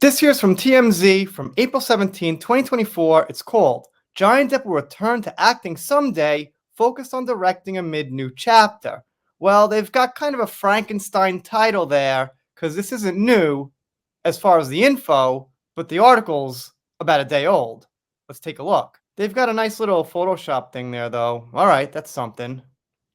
This here's from TMZ from April 17, 2024. It's called Johnny Depp will return to acting someday, focused on directing a mid-new chapter. Well, they've got kind of a Frankenstein title there, because this isn't new as far as the info, but the article's about a day old. Let's take a look. They've got a nice little Photoshop thing there, though. Alright, that's something.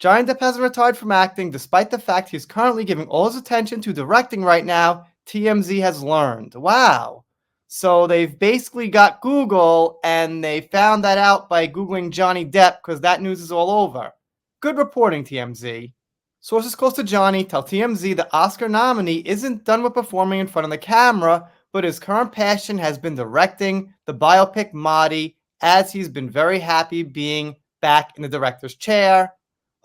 Johnny Depp hasn't retired from acting, despite the fact he's currently giving all his attention to directing right now, TMZ has learned. Wow. So they've basically got Google, and they found that out by Googling Johnny Depp, because that news is all over. Good reporting, TMZ. Sources close to Johnny tell TMZ the Oscar nominee isn't done with performing in front of the camera, but his current passion has been directing the biopic Marty, as he's been very happy being back in the director's chair.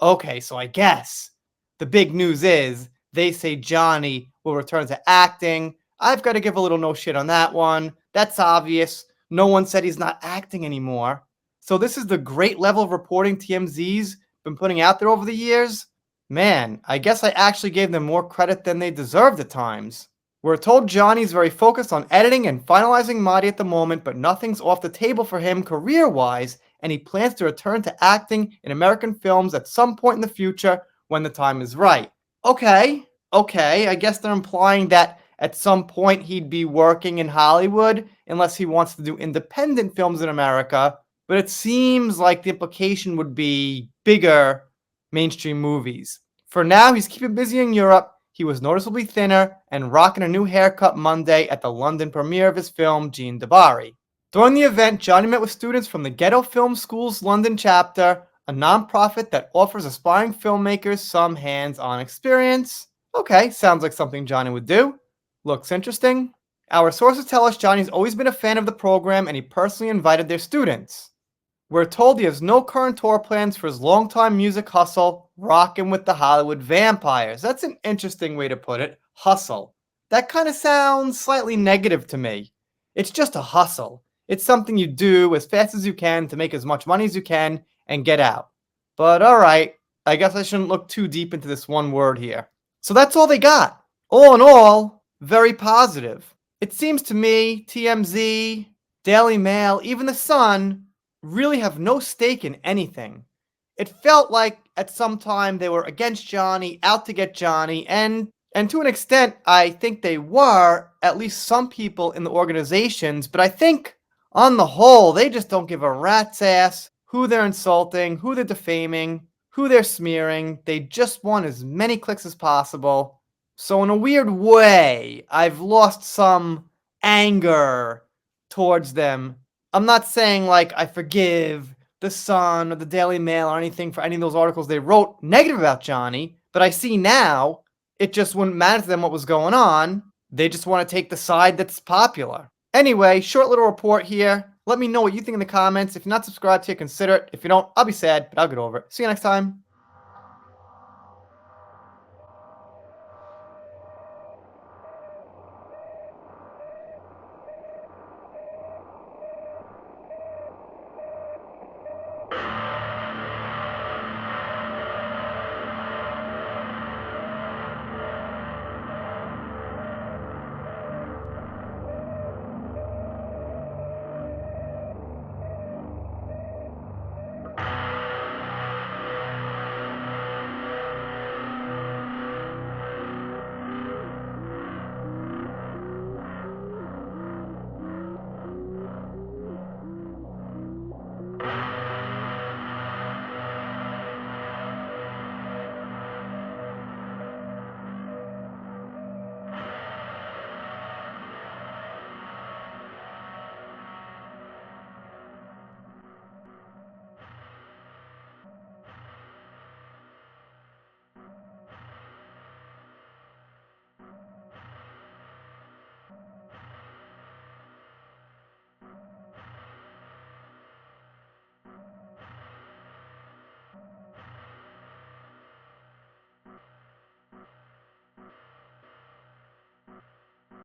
Okay, so I guess the big news is they say Johnny will return to acting. I've got to give a little no shit on that one. That's obvious. No one said he's not acting anymore. So this is the great level of reporting TMZ's been putting out there over the years. Man, I guess I actually gave them more credit than they deserved at times. We're told Johnny's very focused on editing and finalizing Marty at the moment, but nothing's off the table for him career-wise, and he plans to return to acting in American films at some point in the future when the time is right. Okay, I guess they're implying that at some point he'd be working in Hollywood, unless he wants to do independent films in America, but it seems like the implication would be bigger mainstream movies. For now, he's keeping busy in Europe. He was noticeably thinner and rocking a new haircut Monday at the London premiere of his film, Jean Dabari. During the event, Johnny met with students from the Ghetto Film School's London chapter, a nonprofit that offers aspiring filmmakers some hands-on experience. Okay, sounds like something Johnny would do. Looks interesting. Our sources tell us Johnny's always been a fan of the program and he personally invited their students. We're told he has no current tour plans for his longtime music hustle, rocking with the Hollywood vampires. That's an interesting way to put it. Hustle. That kind of sounds slightly negative to me. It's just a hustle. It's something you do as fast as you can to make as much money as you can and get out. But alright, I guess I shouldn't look too deep into this one word here. So that's all they got. All in all, very positive. It seems to me TMZ, Daily Mail, even The Sun really have no stake in anything. It felt like at some time they were against Johnny, out to get Johnny, and to an extent I think they were, at least some people in the organizations, but I think on the whole they just don't give a rat's ass who they're insulting, who they're defaming, who they're smearing. They just want as many clicks as possible. So in a weird way, I've lost some anger towards them. I'm not saying like I forgive The Sun or the Daily Mail or anything for any of those articles they wrote negative about Johnny, but I see now it just wouldn't matter to them what was going on. They just want to take the side that's popular. Anyway, short little report here. Let me know what you think in the comments. If you're not subscribed here, consider it. If you don't, I'll be sad, but I'll get over it. See you next time.